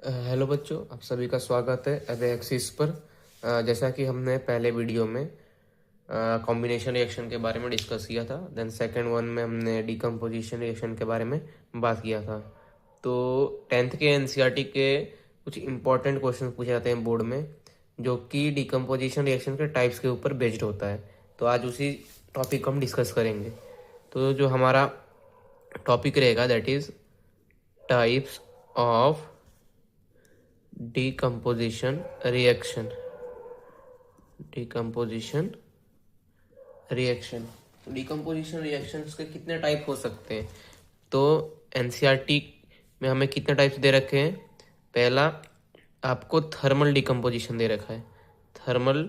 Hello बच्चों, आप सभी का स्वागत है अवे एक्सिस पर। जैसा कि हमने पहले वीडियो में कॉम्बिनेशन रिएक्शन के बारे में डिस्कस किया था, देन सेकंड वन में हमने डिकम्पोजिशन रिएक्शन के बारे में बात किया था। तो 10th के एनसीईआरटी के कुछ इंपॉर्टेंट क्वेश्चन पूछे जाते हैं बोर्ड में, जो कि डिकम्पोजिशन रिएक्शन के टाइप्स के ऊपर बेस्ड होता है। तो आज उसी टॉपिक को हम डिस्कस करेंगे। तो जो हमारा टॉपिक रहेगा that is types of decomposition reaction। decomposition reaction decomposition reactions के कितने टाइप हो सकते हैं? तो एनसीईआरटी में हमें कितने टाइप्स दे रखे हैं? पहला आपको थर्मल डिकम्पोजिशन दे रखा है, थर्मल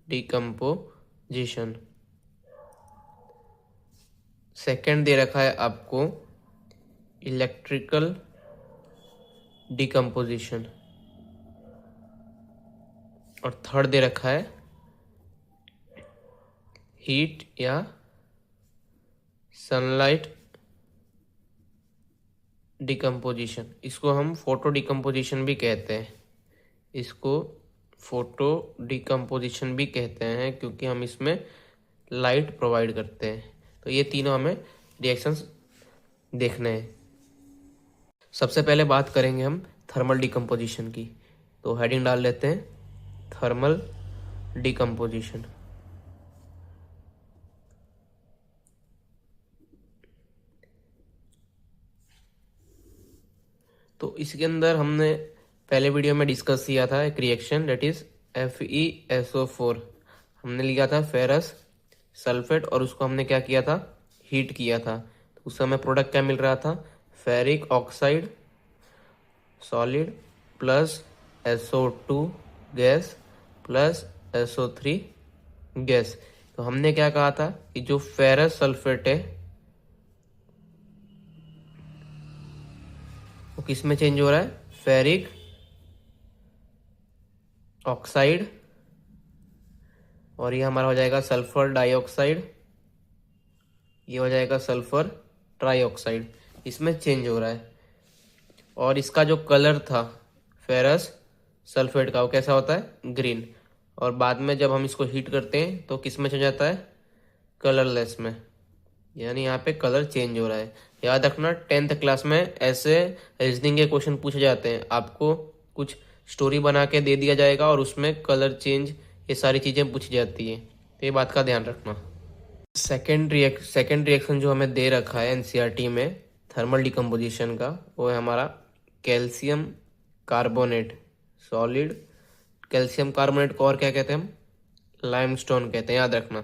डिकम्पोजिशन। सेकंड दे रखा है आपको इलेक्ट्रिकल डिकम्पोजिशन, और थर्ड दे रखा है हीट या सनलाइट डिकम्पोजिशन। इसको हम फोटो डिकम्पोजिशन भी कहते हैं, इसको फोटो डिकम्पोजिशन भी कहते हैं क्योंकि हम इसमें लाइट प्रोवाइड करते हैं। तो ये तीनों हमें रिएक्शंस देखने हैं। सबसे पहले बात करेंगे हम थर्मल डिकम्पोजिशन की। तो हेडिंग डाल लेते हैं थर्मल डिकम्पोजिशन। तो इसके अंदर हमने पहले वीडियो में डिस्कस किया था एक रिएक्शन दैट इज FeSO4। हमने लिया था फेरस सल्फेट और उसको हमने क्या किया था, हीट किया था। तो उस समय प्रोडक्ट क्या मिल रहा था, ferric oxide solid plus SO2 gas plus SO3 gas. तो हमने क्या कहा था कि जो फेरस सल्फेट है वो किस में चेंज हो रहा है, फेरिक ऑक्साइड, और ये हमारा हो जाएगा सल्फर डाइऑक्साइड, ये हो जाएगा सल्फर ट्राइऑक्साइड, इसमें चेंज हो रहा है। और इसका जो कलर था फेरस सल्फेट का वो कैसा होता है, ग्रीन। और बाद में जब हम इसको हीट करते हैं तो किस में चेंज जाता है, कलरलेस में, यानी यहाँ पे कलर चेंज हो रहा है। याद रखना 10th क्लास में ऐसे रीजनिंग के क्वेश्चन पूछे जाते हैं, आपको कुछ स्टोरी बना के दे दिया जाएगा और उसमें कलर चेंज ये सारी चीज़ें पूछी जाती है, तो ये बात का ध्यान रखना। सेकेंड रिएक्शन जो हमें दे रखा है एनसीईआरटी में थर्मल डिकम्पोजिशन का, वो है हमारा calcium carbonate solid. Calcium carbonate को और क्या कहते हैं हम, लाइमस्टोन कहते हैं, याद रखना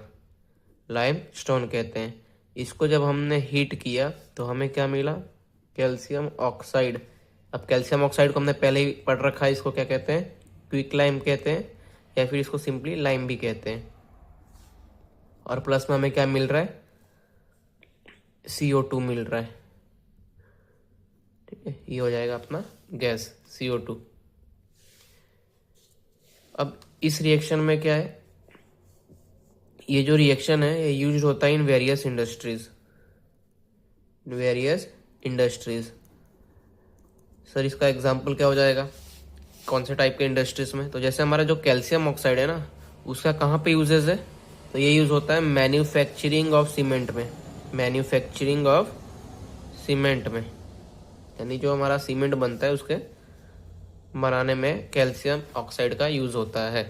लाइमस्टोन कहते हैं। इसको जब हमने हीट किया तो हमें क्या मिला, कैल्शियम ऑक्साइड। अब कैल्शियम ऑक्साइड को हमने पहले ही पढ़ रखा है, इसको क्या कहते हैं, क्विक लाइम कहते हैं, या फिर इसको सिंपली लाइम भी कहते हैं। और प्लस में हमें क्या मिल रहा है, CO2 मिल रहा है। ठीक है, ये हो जाएगा अपना गैस CO2। अब इस रिएक्शन में क्या है, ये जो रिएक्शन है ये यूज होता है इन वेरियस इंडस्ट्रीज। सर इसका एग्जांपल क्या हो जाएगा, कौन से टाइप के इंडस्ट्रीज में? तो जैसे हमारा जो कैल्शियम ऑक्साइड है ना, उसका कहाँ पे यूजेस है, तो ये यूज होता है मैन्युफैक्चरिंग ऑफ सीमेंट में, मैन्युफैक्चरिंग ऑफ सीमेंट में, यानी जो हमारा सीमेंट बनता है उसके बनाने में कैल्शियम ऑक्साइड का यूज होता है।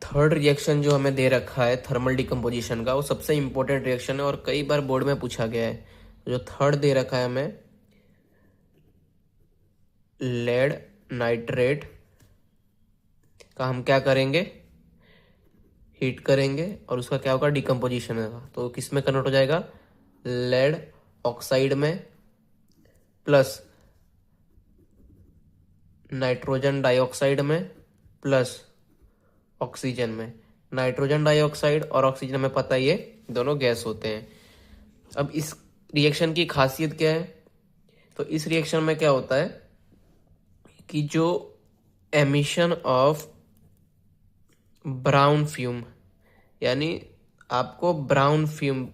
थर्ड रिएक्शन जो हमें दे रखा है थर्मल डिकम्पोजिशन का, वो सबसे इंपॉर्टेंट रिएक्शन है और कई बार बोर्ड में पूछा गया है। जो थर्ड दे रखा है हमें लेड नाइट्रेट का, हम क्या करेंगे, हीट करेंगे और उसका क्या होगा, डिकम्पोजिशन होगा। तो किस में कन्वर्ट हो जाएगा, लेड ऑक्साइड में प्लस नाइट्रोजन डाइऑक्साइड में प्लस ऑक्सीजन में। नाइट्रोजन डाइऑक्साइड और ऑक्सीजन में पता ही है दोनों गैस होते हैं। अब इस रिएक्शन की खासियत क्या है, तो इस रिएक्शन में क्या होता है कि जो एमिशन ऑफ ब्राउन फ्यूम, यानी आपको ब्राउन फ्यूम,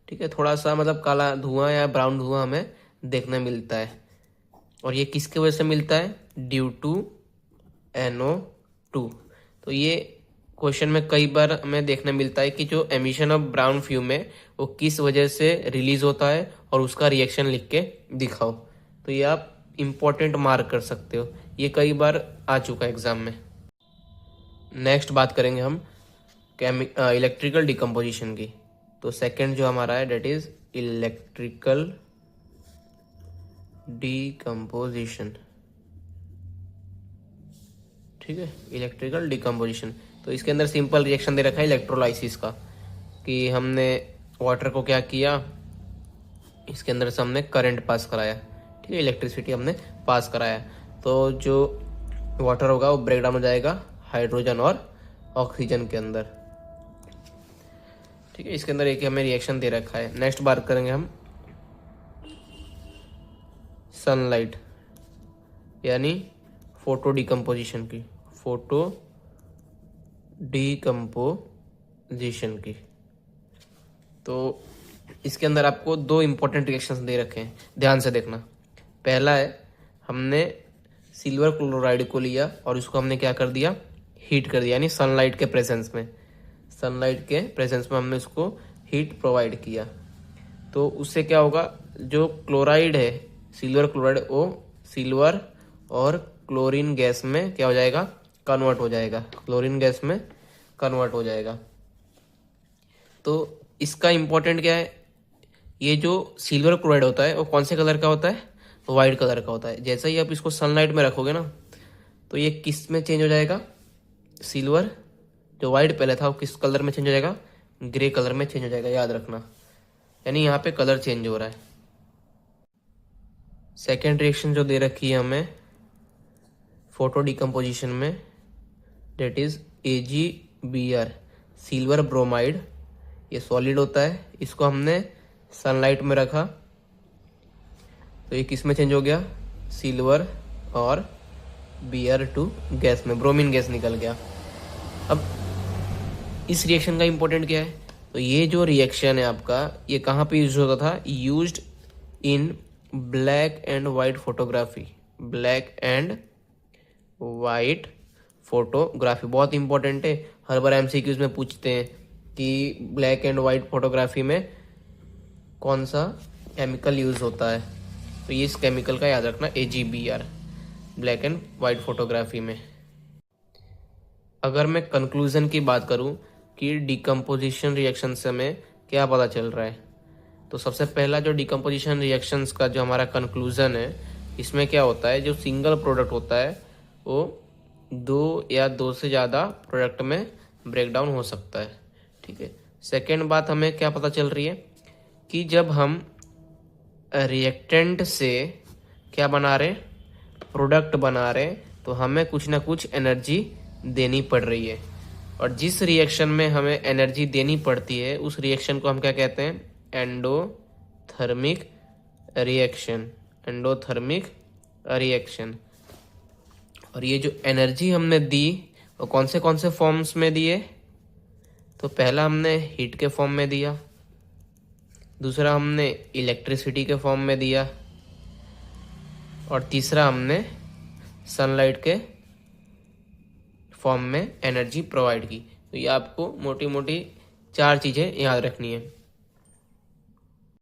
ठीक है, थोड़ा सा मतलब काला धुआं या ब्राउन धुआं हमें देखने मिलता है। और ये किसके वजह से मिलता है? Due to NO2। तो ये क्वेश्चन में कई बार हमें देखने मिलता है कि जो एमिशन ऑफ ब्राउन फ्यूम है वो किस वजह से रिलीज होता है और उसका रिएक्शन लिख के दिखाओ। तो ये आप इम्पोर्टेंट मार्क कर सकते हो, ये कई बार आ चुका है एग्जाम में। नेक्स्ट बात करेंगे हम इलेक्ट्रिकल डिकम्पोजिशन की। तो सेकंड जो हमारा है डेट इज इलेक्ट्रिकल डिकम्पोजिशन। ठीक है, इलेक्ट्रिकल डिकम्पोजिशन। तो इसके अंदर सिंपल रिएक्शन दे रखा है इलेक्ट्रोलाइसिस का, कि हमने वाटर को क्या किया, इसके अंदर से हमने करंट पास कराया। ठीक है, इलेक्ट्रिसिटी हमने पास कराया। तो जो वाटर होगा वो ब्रेक डाउन हो जाएगा हाइड्रोजन और ऑक्सीजन के अंदर। ठीक है, इसके अंदर एक हमें रिएक्शन दे रखा है। नेक्स्ट बात करेंगे हम सनलाइट यानी फोटो डिकम्पोजिशन की। फोटो डिकम्पोजिशन की। तो इसके अंदर आपको दो इंपॉर्टेंट रिएक्शंस दे रखे हैं, ध्यान से देखना। पहला है, हमने सिल्वर क्लोराइड को लिया और इसको हमने क्या कर दिया, हीट कर दिया, यानी सनलाइट के प्रेजेंस में। सनलाइट के प्रेजेंस में हमने उसको हीट प्रोवाइड किया। तो उससे क्या होगा, जो क्लोराइड है सिल्वर क्लोराइड, वो सिल्वर और क्लोरीन गैस में क्या हो जाएगा, कन्वर्ट हो जाएगा। क्लोरीन गैस में कन्वर्ट हो जाएगा। तो इसका इंपॉर्टेंट क्या है, ये जो सिल्वर क्लोराइड होता है वो कौन से कलर का होता है, वाइट कलर का होता है। जैसे ही आप इसको सनलाइट में रखोगे ना तो ये किस में चेंज हो जाएगा, सिल्वर जो वाइट पहले था वो किस कलर में चेंज हो जाएगा, ग्रे कलर में चेंज हो जाएगा, याद रखना। यानी यहाँ पे कलर चेंज हो रहा है। सेकेंड रिएक्शन जो दे रखी है हमें फोटो डिकम्पोजिशन में, that is AgBr, silver bromide. ये सॉलिड होता है, इसको हमने सनलाइट में रखा तो ये किस में चेंज हो गया, सिल्वर और Br2 गैस में, ब्रोमीन गैस निकल गया। अब इस रिएक्शन का इंपॉर्टेंट क्या है, तो ये जो रिएक्शन है आपका, ये कहाँ पे यूज होता था, used in black and white photography. Black and white photography बहुत इंपॉर्टेंट है, हर बार MCQs में पूछते हैं कि ब्लैक एंड वाइट फोटोग्राफी में कौन सा केमिकल यूज होता है। तो ये इस केमिकल का याद रखना, AgBr, black and white photography में। अगर मैं कंक्लूजन की बात करूं कि डिकम्पोजिशन रिएक्शन से हमें क्या पता चल रहा है, तो सबसे पहला जो डिकम्पोजिशन रिएक्शंस का जो हमारा कंक्लूजन है, इसमें क्या होता है, जो सिंगल प्रोडक्ट होता है वो 2 या 2 से ज़्यादा प्रोडक्ट में ब्रेक डाउन हो सकता है। ठीक है, सेकेंड बात हमें क्या पता चल रही है कि जब हम रिएक्टेंट से क्या बना रहे, प्रोडक्ट बना रहे, तो हमें कुछ ना कुछ एनर्जी देनी पड़ रही है। और जिस रिएक्शन में हमें एनर्जी देनी पड़ती है उस रिएक्शन को हम क्या कहते हैं, एंडोथर्मिक रिएक्शन। Endothermic reaction. और ये जो एनर्जी हमने दी वो कौन से फॉर्म्स में दिए, तो पहला हमने हीट के फॉर्म में दिया, दूसरा हमने इलेक्ट्रिसिटी के फॉर्म में दिया, और तीसरा हमने सनलाइट के फॉर्म में एनर्जी प्रोवाइड की। तो ये आपको मोटी मोटी 4 चीज़ें याद रखनी है।